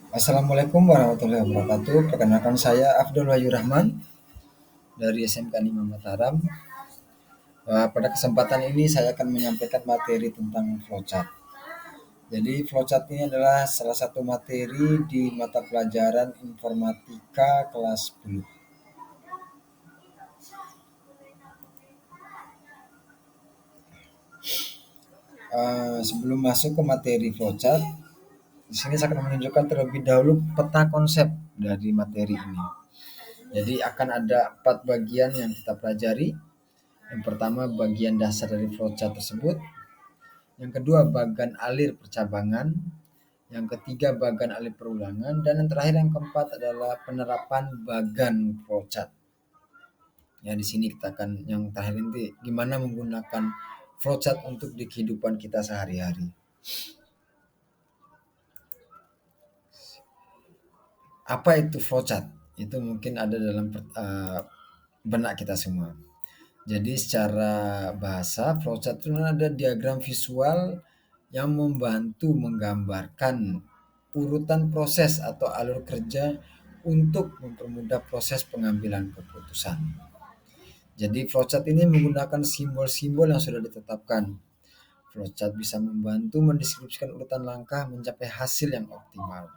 Assalamualaikum warahmatullahi wabarakatuh. Perkenalkan saya Abdul Wahyu Rahman dari SMK 5 Mataram. Pada kesempatan ini saya akan menyampaikan materi tentang flowchart. Jadi flowchart ini adalah salah satu materi di mata pelajaran informatika kelas 10. Sebelum masuk ke materi flowchart, di sini saya akan menunjukkan terlebih dahulu peta konsep dari materi ini. Jadi akan ada 4 bagian yang kita pelajari. Yang pertama bagian dasar dari flowchart tersebut, yang kedua bagan alir percabangan, yang ketiga bagan alir perulangan, dan yang terakhir yang keempat adalah penerapan bagan flowchart. Ya di sini kita akan yang terakhir nanti gimana menggunakan flowchart untuk di kehidupan kita sehari-hari. Apa itu flowchart? Itu mungkin ada dalam benak kita semua. Jadi secara bahasa flowchart itu ada diagram visual yang membantu menggambarkan urutan proses atau alur kerja untuk mempermudah proses pengambilan keputusan. Jadi flowchart ini menggunakan simbol-simbol yang sudah ditetapkan. Flowchart bisa membantu mendeskripsikan urutan langkah mencapai hasil yang optimal.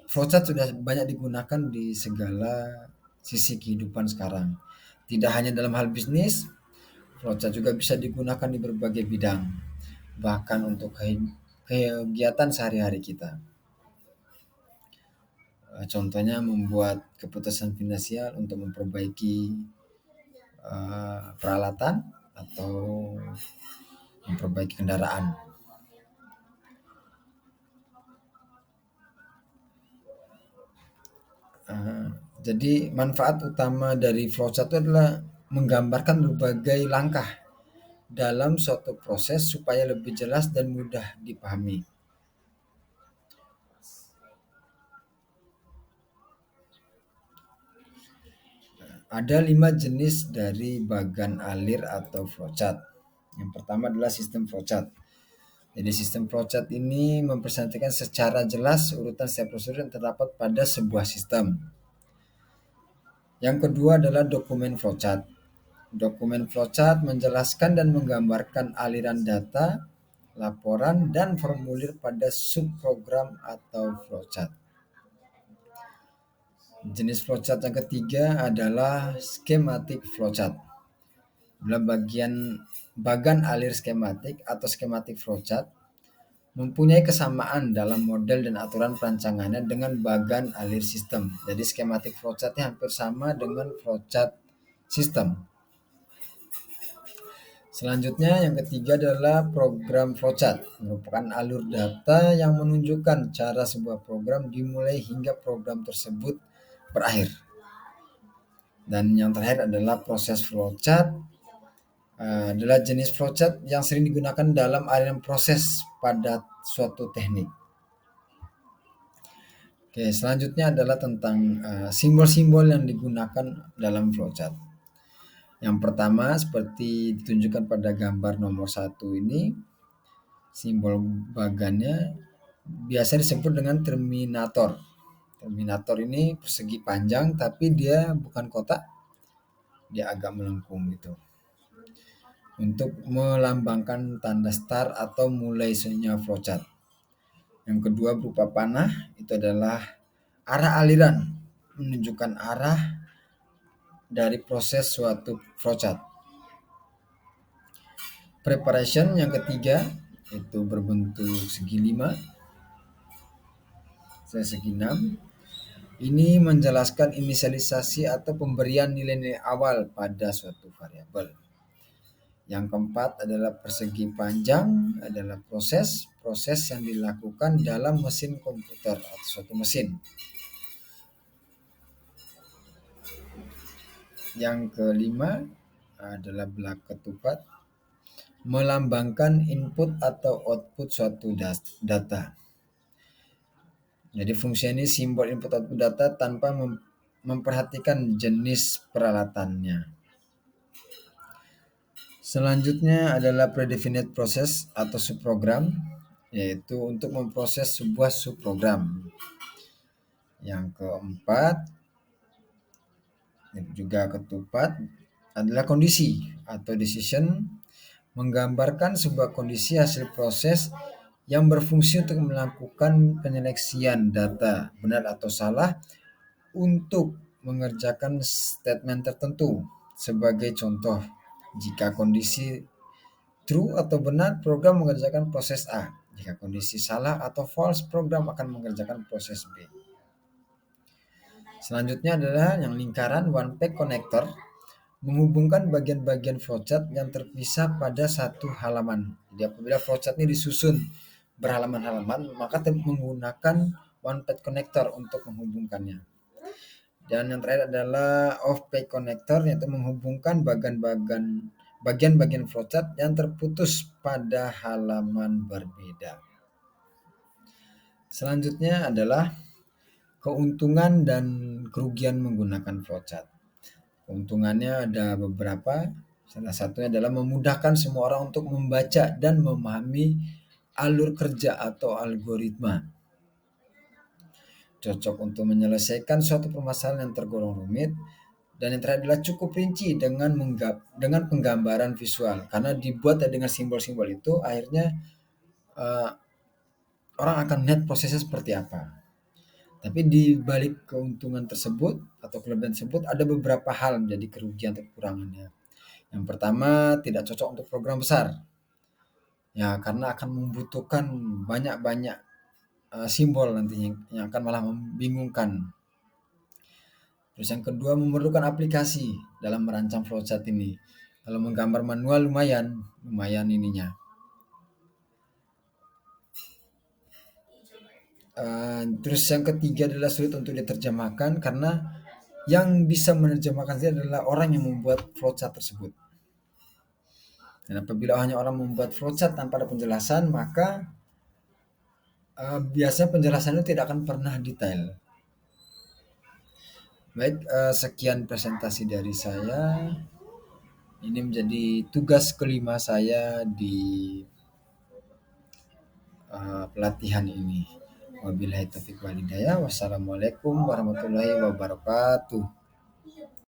Flowchart sudah banyak digunakan di segala sisi kehidupan sekarang. Tidak hanya dalam hal bisnis, flowchart juga bisa digunakan di berbagai bidang, bahkan untuk kegiatan sehari-hari kita. Contohnya membuat keputusan finansial untuk memperbaiki peralatan atau memperbaiki kendaraan. Jadi manfaat utama dari flowchart itu adalah menggambarkan berbagai langkah dalam suatu proses supaya lebih jelas dan mudah dipahami. Ada 5 jenis dari bagan alir atau flowchart. Yang pertama adalah sistem flowchart. Jadi sistem flowchart ini mempresentasikan secara jelas urutan setiap prosedur yang terdapat pada sebuah sistem. Yang kedua adalah dokumen flowchart. Dokumen flowchart menjelaskan dan menggambarkan aliran data, laporan, dan formulir pada subprogram atau flowchart. Jenis flowchart yang ketiga adalah schematic flowchart. Dalam bagan alir skematik atau schematic flowchart mempunyai kesamaan dalam model dan aturan perancangannya dengan bagan alir sistem. Jadi schematic flowchartnya hampir sama dengan flowchart sistem. Selanjutnya yang ketiga adalah program flowchart, merupakan alur data yang menunjukkan cara sebuah program dimulai hingga program tersebut berakhir. Dan yang terakhir adalah proses flowchart, adalah jenis flowchart yang sering digunakan dalam aliran proses pada suatu teknik. Oke, selanjutnya adalah tentang simbol-simbol yang digunakan dalam flowchart. Yang pertama seperti ditunjukkan pada gambar nomor 1 ini, simbol bagannya biasa disebut dengan terminator. Terminator ini persegi panjang tapi dia bukan kotak, dia agak melengkung gitu. Untuk melambangkan tanda start atau mulainya flowchart. Yang kedua berupa panah, itu adalah arah aliran, menunjukkan arah dari proses suatu flowchart. Preparation yang ketiga itu berbentuk segi 5, segi 6. Ini menjelaskan inisialisasi atau pemberian nilai-nilai awal pada suatu variabel. Yang keempat adalah persegi panjang, adalah proses yang dilakukan dalam mesin komputer atau suatu mesin. Yang kelima adalah belak ketupat, melambangkan input atau output suatu data. Jadi fungsi ini simbol input output data tanpa memperhatikan jenis peralatannya. Selanjutnya adalah predefinite process atau subprogram. yaitu untuk memproses sebuah subprogram. Yang keempat dan juga ketupat adalah kondisi atau decision, menggambarkan sebuah kondisi hasil proses yang berfungsi untuk melakukan penyeleksian data benar atau salah untuk mengerjakan statement tertentu. Sebagai contoh, jika kondisi true atau benar, program mengerjakan proses A. Jika kondisi salah atau false, program akan mengerjakan proses B. Selanjutnya adalah yang lingkaran one pack connector, menghubungkan bagian-bagian flowchart yang terpisah pada satu halaman. Jadi apabila flowchart ini disusun berhalaman-halaman, maka menggunakan one pack connector untuk menghubungkannya. Dan yang terakhir adalah off pack connector, yaitu menghubungkan bagian-bagian flowchart yang terputus pada halaman berbeda. Selanjutnya adalah keuntungan dan kerugian menggunakan flowchart. Keuntungannya ada beberapa. Salah satunya adalah memudahkan semua orang untuk membaca dan memahami alur kerja atau algoritma. Cocok untuk menyelesaikan suatu permasalahan yang tergolong rumit. Dan yang terakhir adalah cukup rinci dengan penggambaran visual. Karena dibuat dengan simbol-simbol itu, akhirnya orang akan melihat prosesnya seperti apa. Tapi di balik keuntungan tersebut atau kelebihan tersebut ada beberapa hal menjadi kerugian atau kekurangannya. Yang pertama, tidak cocok untuk program besar. Ya, karena akan membutuhkan banyak-banyak simbol nantinya yang akan malah membingungkan. Terus yang kedua, memerlukan aplikasi dalam merancang flowchart ini. Kalau menggambar manual lumayan ininya. Terus yang ketiga adalah sulit untuk diterjemahkan karena yang bisa menerjemahkan itu adalah orang yang membuat flowchart tersebut. Dan apabila hanya orang membuat flowchart tanpa ada penjelasan, maka biasanya penjelasan itu tidak akan pernah detail. Baik, sekian presentasi dari saya. Ini menjadi tugas kelima saya di pelatihan ini. Wabillahi taufiq wal hidayah. Wassalamualaikum warahmatullahi wabarakatuh.